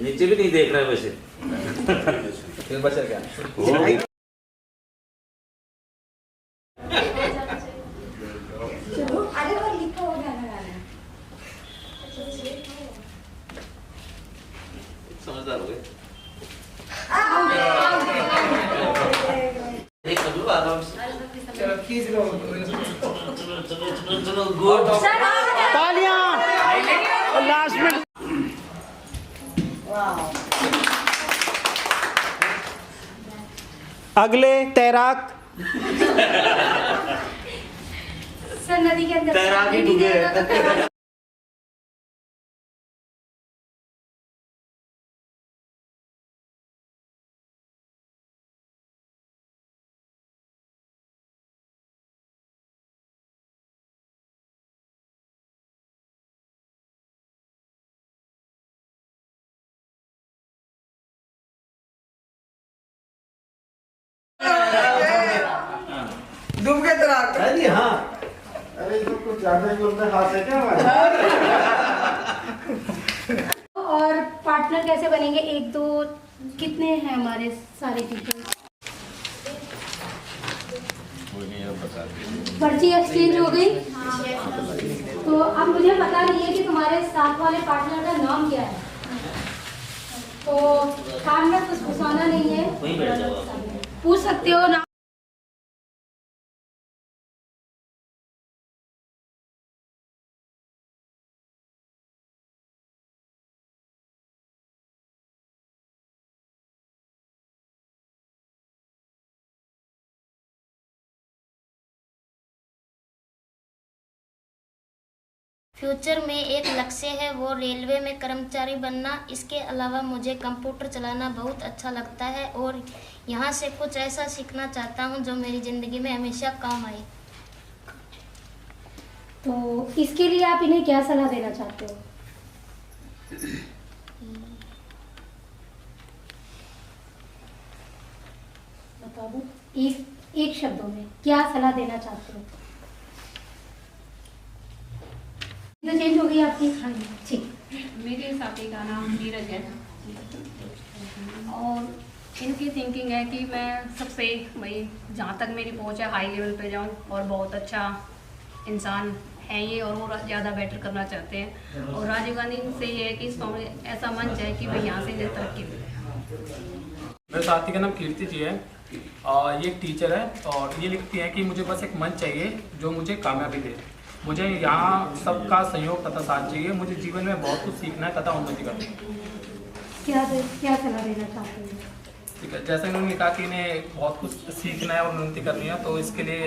नीचे भी नहीं देख रहा है वैसे। फिर बचा क्या? अरे वो लिखा हुआ गाना गाना। समझदार हो गए। चलो खींच लो। चलो गुड। तालियां लास्ट में। अगले तैराक सर नदी के अंदर तैराक ही डूबे रहते हैं। डूब के तैराक। अरे हाँ। अरे तो कुछ ज्यादा ही बोलते हाथ से क्या हमारे? और पार्टनर कैसे बनेंगे? एक दो कितने हैं हमारे सारे टीचर? पर्ची एक्सचेंज हो गई। तो अब मुझे पता नहीं है कि तुम्हारे साथ वाले पार्टनर का नाम क्या है, तो काम में कुछ घुसाना नहीं है, वहीं बैठ जाओ। पूछ सकते हो ना। फ्यूचर में एक लक्ष्य है, वो रेलवे में कर्मचारी बनना। इसके अलावा मुझे कंप्यूटर चलाना बहुत अच्छा लगता है और यहाँ से कुछ ऐसा सीखना चाहता हूँ जो मेरी ज़िंदगी में हमेशा काम आए। तो इसके लिए आप इन्हें क्या सलाह देना चाहते हो? बता दो, एक शब्दों में क्या सलाह देना चाहते हो? तो चेंज हो गई आपकी? हाँ ठीक। मेरे साथी का नाम नीरज है और इनकी थिंकिंग है कि मैं सबसे भाई जहाँ तक मेरी पहुँच है हाई लेवल पे जाऊँ और बहुत अच्छा इंसान है ये और ज़्यादा बेटर करना चाहते हैं। और राजीव गांधी से ये है कि ऐसा मंच है कि भाई यहाँ से इन्हें तरक्की मिले। मेरे साथी का नाम कीर्ति जी है और ये एक टीचर है और ये लिखती हैं कि मुझे बस एक मंच चाहिए जो मुझे कामयाबी दे। मुझे यहाँ सबका सहयोग तथा साथ चाहिए। मुझे जीवन में बहुत कुछ सीखना है तथा उन्नति करनी है। क्या सलाह देना चाहते हैं? ठीक है, जैसे इन्होंने कहा कि इन्हें बहुत कुछ सीखना है और उन्नति करनी है, तो इसके लिए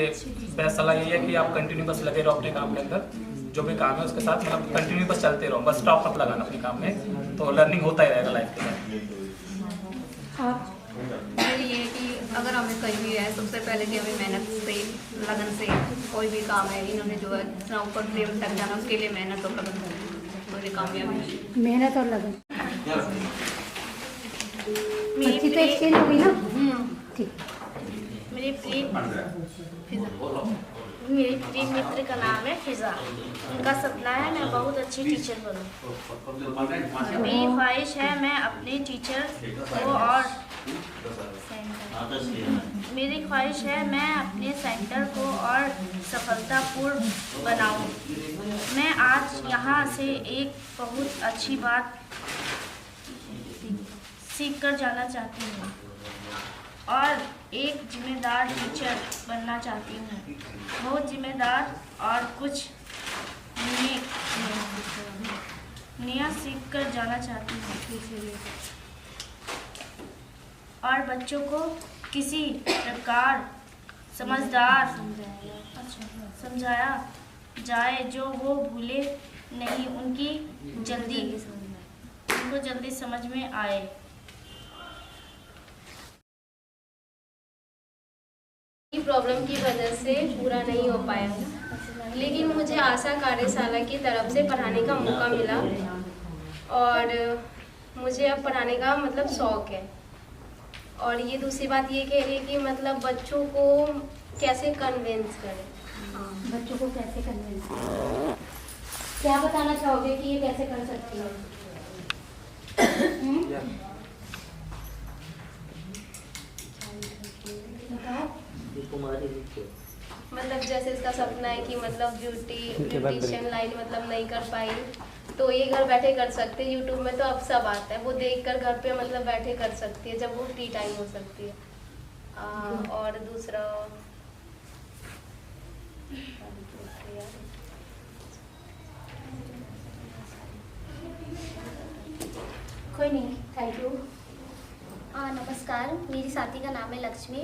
बेस्ट सलाह यही है कि आप कंटिन्यू बस लगे रहो अपने काम के अंदर। जो भी काम है उसके साथ मतलब कंटिन्यू बस चलते रहो, बस स्टॉप मत लगाना अपने काम में, तो लर्निंग होता ही रहेगा लाइफ के साथ। मेरी ये है कि अगर हमें कहीं भी है सबसे पहले कि हमें मेहनत से लगन से कोई भी काम है, इन्होंने जो है इतना ऊपर लेवल तक जाना उसके लिए मेहनत और लगन मेरी कामयाबी। मेहनत और लगन। पर्ची तो एक्सचेंज हो गई ना? ठीक। मेरी प्रिय मित्र का नाम है फिजा। उनका सपना है मैं बहुत अच्छी टीचर बनूं। मेरी ख्वाहिश है मैं अपने टीचर को और मेरी ख्वाहिश है मैं अपने सेंटर को और सफलतापूर्ण बनाऊं। मैं आज यहाँ से एक बहुत अच्छी बात सीख कर जाना चाहती हूँ और एक जिम्मेदार टीचर बनना चाहती हूँ। बहुत जिम्मेदार और कुछ नया सीख कर जाना चाहती हूँ और बच्चों को किसी प्रकार समझदार समझाया जाए जो वो भूले नहीं, उनको जल्दी समझ में आए। प्रॉब्लम की वजह से पूरा नहीं हो पाया, लेकिन मुझे आशा कार्यशाला की तरफ से पढ़ाने का मौका मिला और मुझे अब पढ़ाने का मतलब शौक़ है। और ये दूसरी बात ये कह रही है कि मतलब बच्चों को कैसे कन्विंस करें। बच्चों को कैसे कन्विंस करें? क्या बताना चाहोगे कि ये कैसे कर सकती है? बताओ। मतलब जैसे इसका सपना है कि मतलब ब्यूटिशियन लाइन मतलब नहीं कर पाई, तो ये घर बैठे कर सकते हैं। यूट्यूब में तो अब सब आता है, वो देखकर घर पे मतलब बैठे कर सकती है जब वो फ्री टाइम हो सकती है। और दूसरा कोई नहीं, थैंक यू। नमस्कार, मेरी साथी का नाम है लक्ष्मी।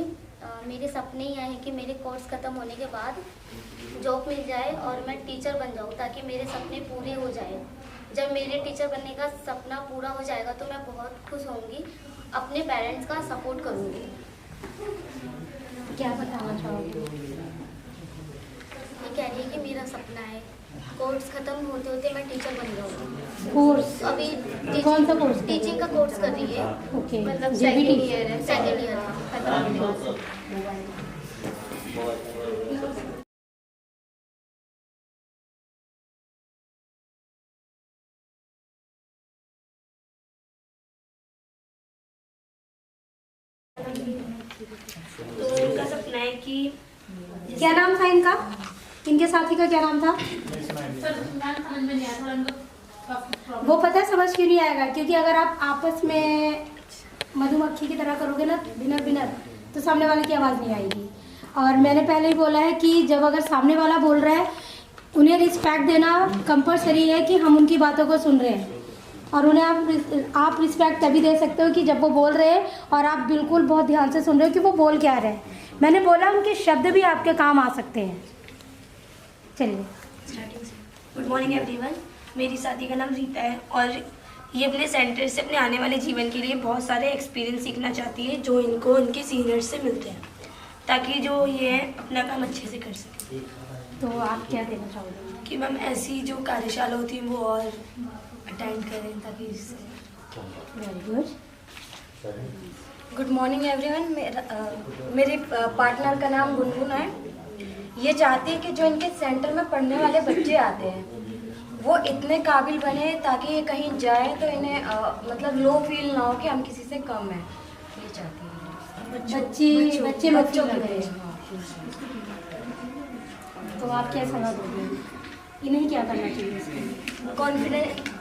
मेरे सपने यह हैं कि मेरे कोर्स ख़त्म होने के बाद जॉब मिल जाए और मैं टीचर बन जाऊँ, ताकि मेरे सपने पूरे हो जाए। जब मेरे टीचर बनने का सपना पूरा हो जाएगा तो मैं बहुत खुश होंगी, अपने पेरेंट्स का सपोर्ट करूँगी। क्या बताना चाहोगे? ये कह रही है कि मेरा सपना है कोर्स ख़त्म होते होते मैं टीचर बन जाऊँगी। कोर्स अभी कौन सा कोर्स? टीचिंग का कोर्स कर रही है। ओके, मतलब JBT? सेकंड ईयर है। सेकेंड ईयर खत्म होने वाला है। तो इनका सपना है कि क्या नाम था इनका? इनके साथी का क्या नाम था? वो पता है समझ क्यों नहीं आएगा? क्योंकि अगर आप आपस में मधुमक्खी की तरह करोगे ना, बिनर बिनर, तो सामने वाले की आवाज़ नहीं आएगी। और मैंने पहले ही बोला है कि जब अगर सामने वाला बोल रहा है, उन्हें रिस्पेक्ट देना कंपलसरी है कि हम उनकी बातों को सुन रहे हैं। और उन्हें आप रिस्पेक्ट तभी दे सकते हो कि जब वो बोल रहे हैं और आप बिल्कुल बहुत ध्यान से सुन रहे हो कि वो बोल क्या रहे हैं। मैंने बोला उनके शब्द भी आपके काम आ सकते हैं। चलिए। गुड मॉर्निंग एवरीवन, मेरी साथी का नाम रीता है और ये अपने सेंटर से अपने आने वाले जीवन के लिए बहुत सारे एक्सपीरियंस सीखना चाहती है जो इनको उनके सीनियर्स से मिलते हैं, ताकि जो ये है अपना काम अच्छे से कर सकें। तो आप क्या देना चाहोगे? कि मैम ऐसी जो कार्यशाला होती है वो और अटेंड करें, ताकि इससे। Very good. Good morning everyone, मेरे पार्टनर का नाम गुनगुन है। ये चाहती है कि जो इनके सेंटर में पढ़ने वाले बच्चे आते हैं वो इतने काबिल बने ताकि ये कहीं जाए तो इन्हें मतलब लो फील ना हो कि हम किसी से कम हैं। ये चाहती है बच्चे बच्चों की वजह। तो आप क्या सलाह दोगे? इन्हें क्या करना चाहिए इसके लिए?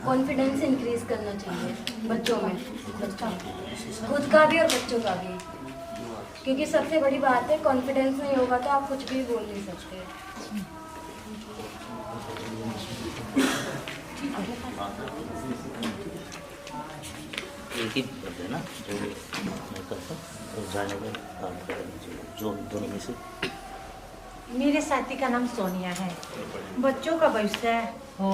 कॉन्फिडेंस इंक्रीज करना चाहिए बच्चों में, खुद का भी और बच्चों का भी, क्योंकि सबसे बड़ी बात है कॉन्फिडेंस नहीं होगा तो आप कुछ भी बोल नहीं सकते। एक ही करते हैं ना, जो मैं करता और जाने का काम करना चाहिए, जो दोनों में से। मेरे साथी का नाम सोनिया है। बच्चों का भविष्य हो,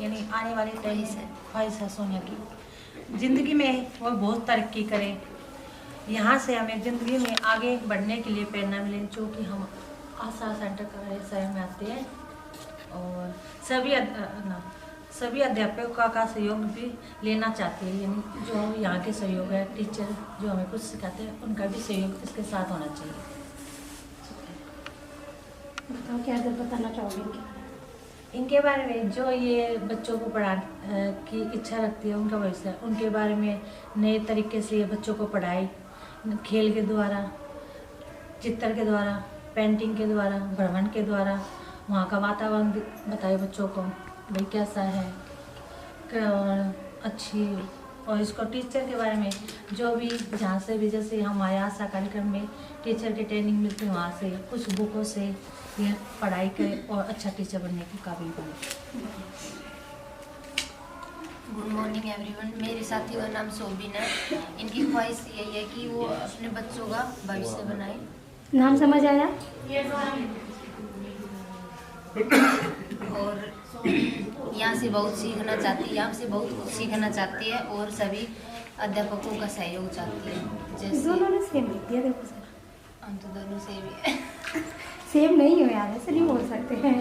यानी आने वाले टाइम से ख्वाहिश है सोनिया की ज़िंदगी में वो बहुत तरक्की करें, यहाँ से हमें ज़िंदगी में आगे बढ़ने के लिए प्रेरणा मिले, जो कि हम आशा सेंटर का शहर में आते हैं। और सभी अध्यापकों का सहयोग भी लेना चाहते हैं, यानी जो यहाँ के सहयोग है, टीचर जो हमें कुछ सिखाते हैं उनका भी सहयोग इसके साथ होना चाहिए। बताओ क्या बताना चाहोगे इनके बारे में? जो ये बच्चों को पढ़ाने की इच्छा रखती है, उनका भविष्य, उनके बारे में नए तरीके से ये बच्चों को पढ़ाए, खेल के द्वारा, चित्र के द्वारा, पेंटिंग के द्वारा, भ्रमण के द्वारा, वहाँ का वातावरण बताए बच्चों को भाई कैसा है, अच्छी। और इसको टीचर के बारे में जो भी जहाँ से भी, जैसे हमारे आशा कार्यक्रम में टीचर की ट्रेनिंग मिलती है, वहाँ से कुछ बुकों से ये पढ़ाई करें और अच्छा टीचर बनने के काबिल बने। गुड मॉर्निंग एवरीवन, मेरे साथी का नाम सोबिन है। इनकी ख्वाहिश यही है कि वो अपने बच्चों का भविष्य बनाए। नाम समझ आया? और यहाँ से बहुत सीखना चाहती है, यहाँ से बहुत कुछ सीखना चाहती है और सभी अध्यापकों का सहयोग चाहती है। जैसे दोनों ने सेम लिख दिया, देखो सर। हम तो दोनों से भी सेम नहीं हो यार, ऐसे नहीं बोल सकते हैं।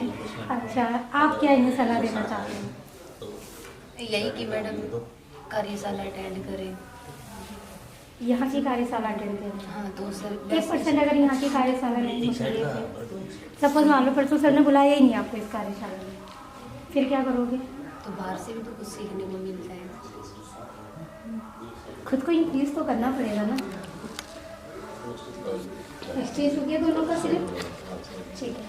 अच्छा, आप क्या इन्हें सलाह देना चाहते हैं? यही कि मैडम कार्यशाला अटेंड करें। यहाँ की कार्यशाला अटेंड करें? हाँ, तो सर 1% अगर यहाँ की कार्यशाला नहीं होती है सपोज मान लो परसों सर ने बुलाया ही नहीं आपको इस कार्यशाला में, फिर क्या करोगे? तो बाहर से भी तो कुछ सीखने को मिलता है। खुद को इंक्रीज तो करना पड़ेगा ना। एक्सचेंज हो गया दोनों का सिर्फ, ठीक है।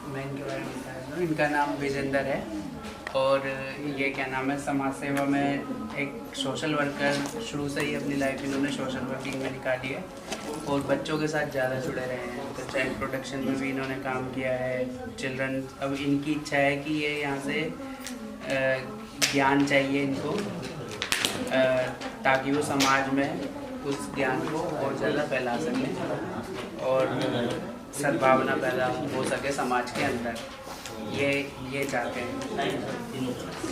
मैं इनके बारे में बता दूँ, इनका नाम विजेंदर है और ये क्या नाम है, समाज सेवा में एक सोशल वर्कर, शुरू से ही अपनी लाइफ इन्होंने सोशल वर्किंग में निकाली है और बच्चों के साथ ज़्यादा जुड़े रहे हैं। तो चाइल्ड प्रोटेक्शन में भी इन्होंने काम किया है, चिल्ड्रन। अब इनकी इच्छा है कि ये यहाँ से ज्ञान चाहिए इनको, ताकि वो समाज में उस ज्ञान को और ज़्यादा फैला सकें और सद्भावना पैदा हो सके समाज के अंदर, ये चाहते हैं।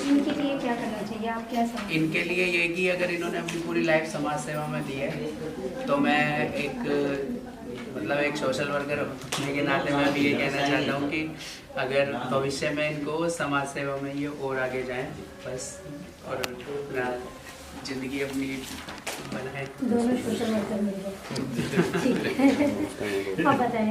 इनके लिए क्या करना चाहिए, आप क्या समझते हैं? इनके लिए ये कि अगर इन्होंने अपनी पूरी लाइफ समाज सेवा में दी है तो मैं एक सोशल वर्कर होने के नाते मैं भी ये कहना चाहता हूँ कि अगर भविष्य में इनको समाज सेवा में ये और आगे जाएं बस, और अपना ज़िंदगी अपनी बनाए। दोनों सोशल वर्कर मिल गए, ठीक है। आप बताएं।